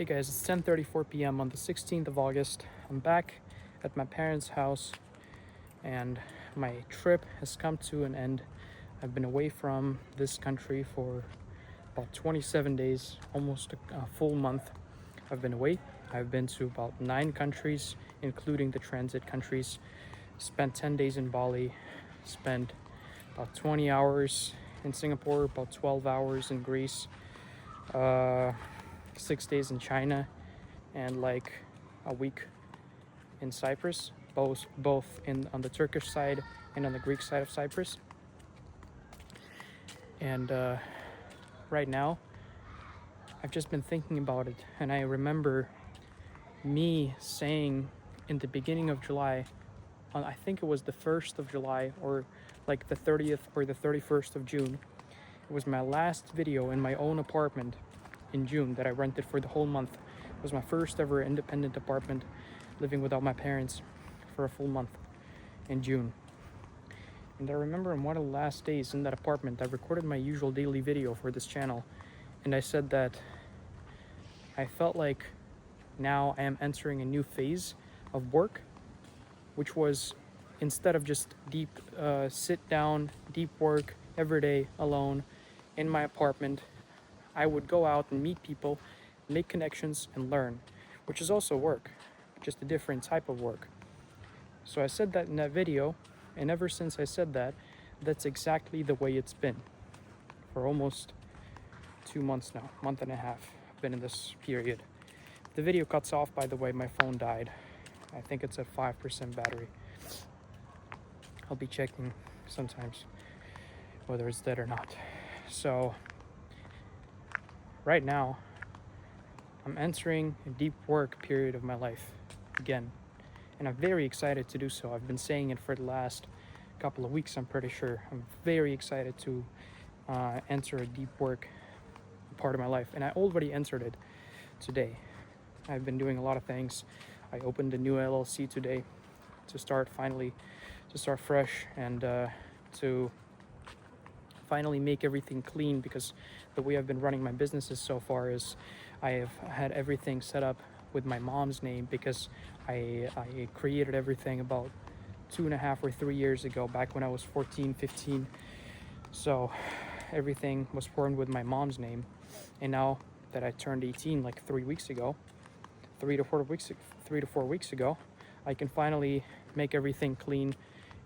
Hey guys, it's 10:34 p.m. on the 16th of August. I'm back at my parents' house and my trip has come to an end. I've been away from this country for about 27 days, almost a full month. I've been away. I've been to about 9 countries, including the transit countries. Spent 10 days in Bali, spent about 20 hours in Singapore, about 12 hours in Greece, 6 days in China, and like a week in Cyprus, both on the Turkish side and on the Greek side of Cyprus. And right now, I've just been thinking about it, and I remember me saying in the beginning of July, I think it was the 1st of July or like the 30th or the 31st of June. It was my last video in my own apartment in June that I rented for the whole month. It was my first ever independent apartment, living without my parents for a full month in June. And I remember on one of the last days in that apartment, I recorded my usual daily video for this channel, and I said that I felt like now I am entering a new phase of work, which was, instead of just deep sit down, deep work every day alone in my apartment, I would go out and meet people, make connections, and learn, which is also work, just a different type of work. So I said that in that video, and ever since I said that, that's exactly the way it's been for almost 2 months now, month and a half. I've been in this period. If the video cuts off, by the way, my phone died. I think it's at 5% battery. I'll be checking sometimes whether it's dead or not. So right now, I'm entering a deep work period of my life again, and I'm very excited to do so. I've been saying it for the last couple of weeks, I'm pretty sure. I'm very excited to enter a deep work part of my life, and I already entered it today. I've been doing a lot of things. I opened a new LLC today to start fresh and to finally make everything clean, because the way I've been running my businesses so far is I have had everything set up with my mom's name, because I created everything about 2.5 or 3 years ago, back when I was 14, 15. So everything was formed with my mom's name, and now that I turned 18 like 3 weeks ago, 3 to 4 weeks ago, I can finally make everything clean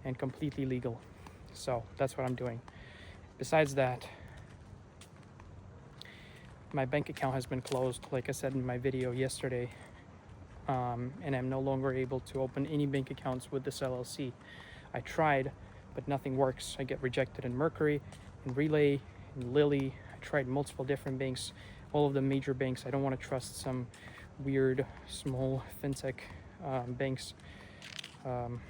and completely legal. So that's what I'm doing. Besides that, my bank account has been closed, like I said in my video yesterday, and I'm no longer able to open any bank accounts with this LLC. I tried, but nothing works. I get rejected in Mercury, in Relay, in Lily. I tried multiple different banks, all of the major banks. I don't want to trust some weird small fintech banks. I'm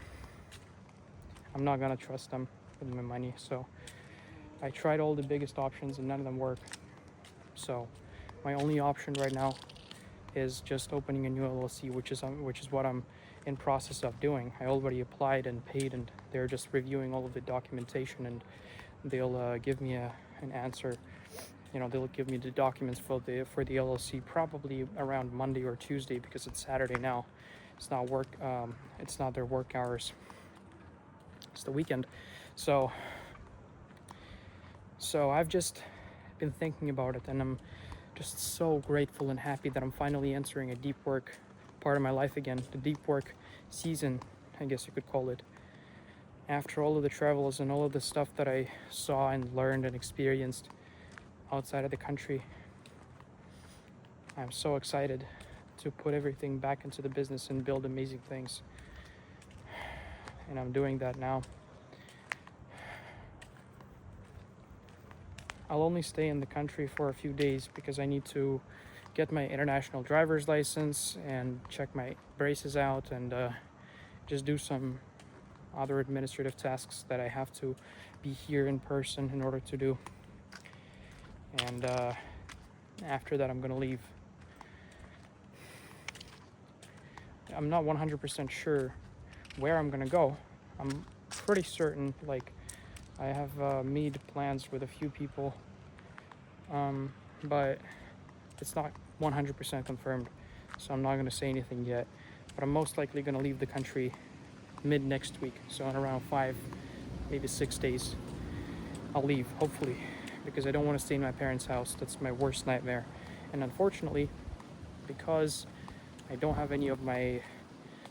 not gonna trust them with my money. So I tried all the biggest options and none of them work. So my only option right now is just opening a new LLC, which is what I'm in process of doing. I already applied and paid, and they're just reviewing all of the documentation, and they'll give me an answer. They'll give me the documents for the LLC probably around Monday or Tuesday, because it's Saturday now. It's not work. It's not their work hours. It's the weekend. So I've just been thinking about it, and I'm just so grateful and happy that I'm finally entering a deep work part of my life again, the deep work season, I guess you could call it. After all of the travels and all of the stuff that I saw and learned and experienced outside of the country, I'm so excited to put everything back into the business and build amazing things. And I'm doing that now. I'll only stay in the country for a few days because I need to get my international driver's license and check my braces out, and just do some other administrative tasks that I have to be here in person in order to do. And after that, I'm gonna leave. I'm not 100% sure where I'm gonna go. I'm pretty certain, like, I have made plans with a few people, but it's not 100% confirmed, so I'm not going to say anything yet. But I'm most likely going to leave the country mid next week, so in around 5, maybe 6 days, I'll leave, hopefully, because I don't want to stay in my parents' house. That's my worst nightmare. And unfortunately, because I don't have any of my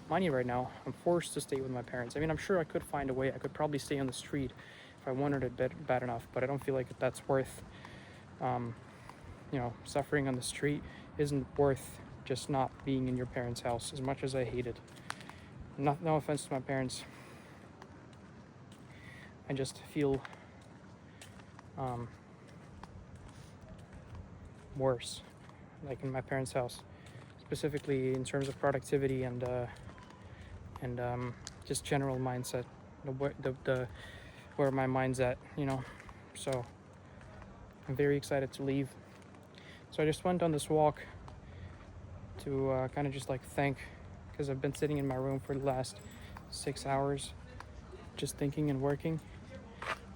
money right now, I'm forced to stay with my parents. I mean, I'm sure I could find a way. I could probably stay on the street if I wanted it bad enough, but I don't feel like that's worth, suffering on the street isn't worth just not being in your parents' house, as much as I hate it. No offense to my parents. I just feel worse, like in my parents' house, specifically in terms of productivity and just general mindset, the where my mind's at, So I'm very excited to leave. So I just went on this walk to kind of just like think, because I've been sitting in my room for the last 6 hours, just thinking and working,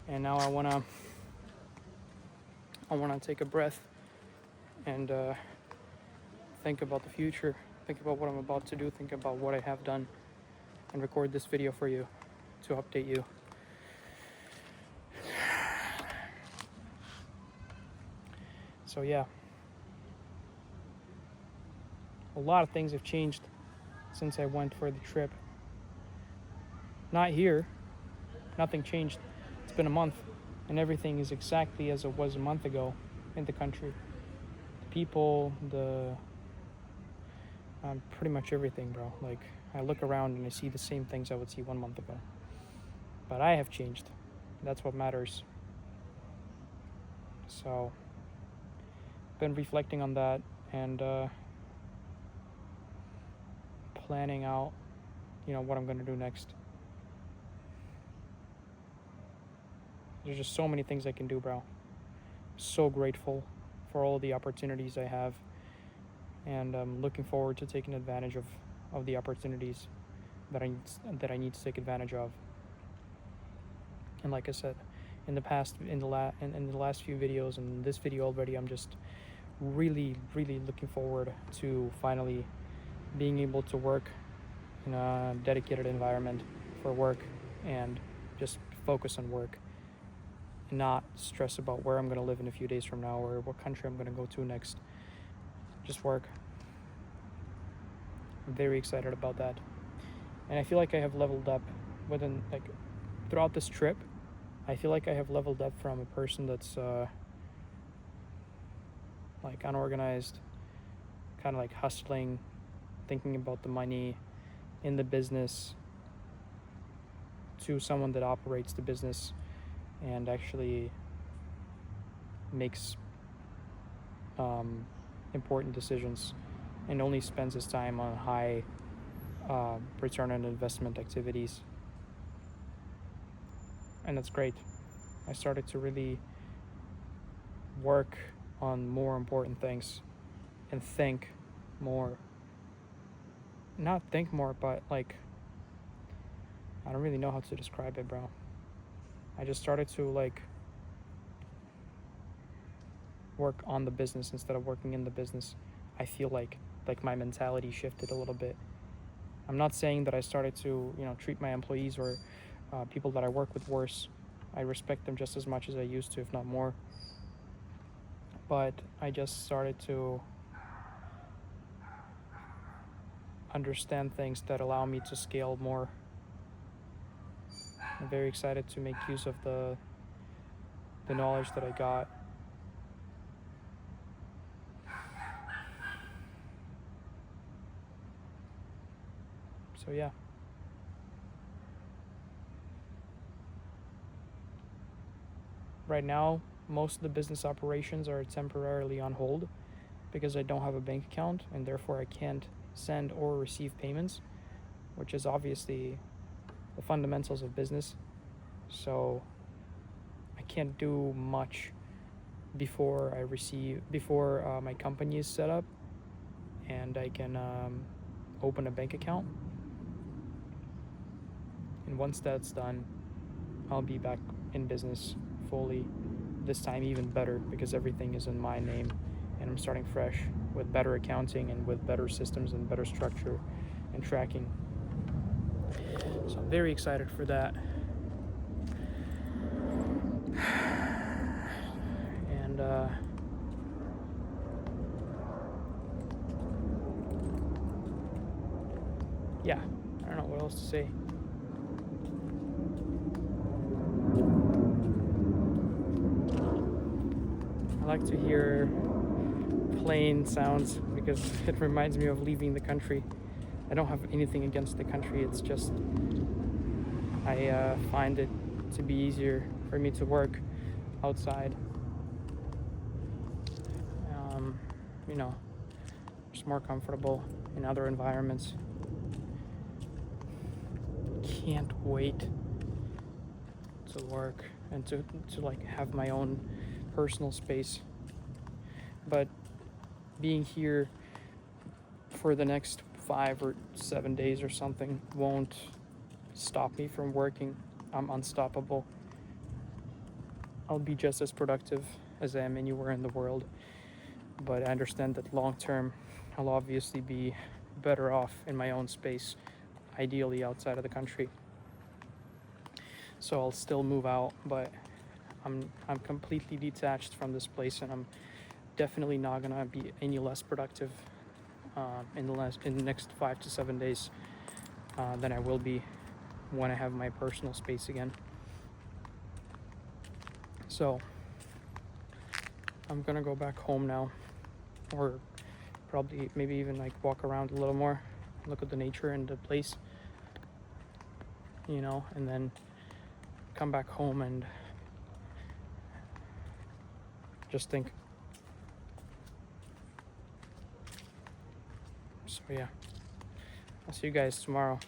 and now I wanna take a breath and think about the future, think about what I'm about to do, think about what I have done, and record this video for you to update you. So yeah, a lot of things have changed since I went for the trip. Not here, nothing changed. It's been a month, and everything is exactly as it was a month ago in the country. The people, pretty much everything, bro. Like, I look around and I see the same things I would see 1 month ago. But I have changed. That's what matters. So, been reflecting on that and planning out, what I'm going to do next. There's just so many things I can do, bro. So grateful for all the opportunities I have, and I'm looking forward to taking advantage of the opportunities that I need to take advantage of. And like I said, in the last few videos and this video already, I'm just really, really looking forward to finally being able to work in a dedicated environment for work and just focus on work and not stress about where I'm going to live in a few days from now or what country I'm going to go to next. Just work. I'm very excited about that. And I feel like I have leveled up throughout this trip. I feel like I have leveled up from a person that's unorganized, kind of like hustling, thinking about the money in the business, to someone that operates the business and actually makes important decisions and only spends his time on high return on investment activities. And that's great. I started to really work on more important things and think more. Not think more, but I don't really know how to describe it, bro. I just started to work on the business instead of working in the business. I feel like my mentality shifted a little bit. I'm not saying that I started to treat my employees or people that I work with worse. I respect them just as much as I used to, if not more. But I just started to understand things that allow me to scale more. I'm very excited to make use of the knowledge that I got. So yeah. Right now, most of the business operations are temporarily on hold because I don't have a bank account and therefore I can't send or receive payments, which is obviously the fundamentals of business. So I can't do much before my company is set up and I can open a bank account. And once that's done, I'll be back in business fully, this time even better because everything is in my name and I'm starting fresh with better accounting and with better systems and better structure and tracking. So I'm very excited for that. And yeah, I don't know what else to say. I like to hear plane sounds because it reminds me of leaving the country. I don't have anything against the country, it's just I find it to be easier for me to work outside. You know, just more comfortable in other environments. Can't wait to work and to like have my own personal space. But being here for the next 5 or 7 days or something won't stop me from working. I'm unstoppable. I'll be just as productive as I am anywhere in the world. But I understand that long term, I'll obviously be better off in my own space, ideally outside of the country. So I'll still move out, but I'm completely detached from this place, and I'm definitely not gonna be any less productive in the next 5 to 7 days than I will be when I have my personal space again. So I'm gonna go back home now, or probably maybe even like walk around a little more, look at the nature and the place, you know, and then come back home and just think. So yeah, I'll see you guys tomorrow.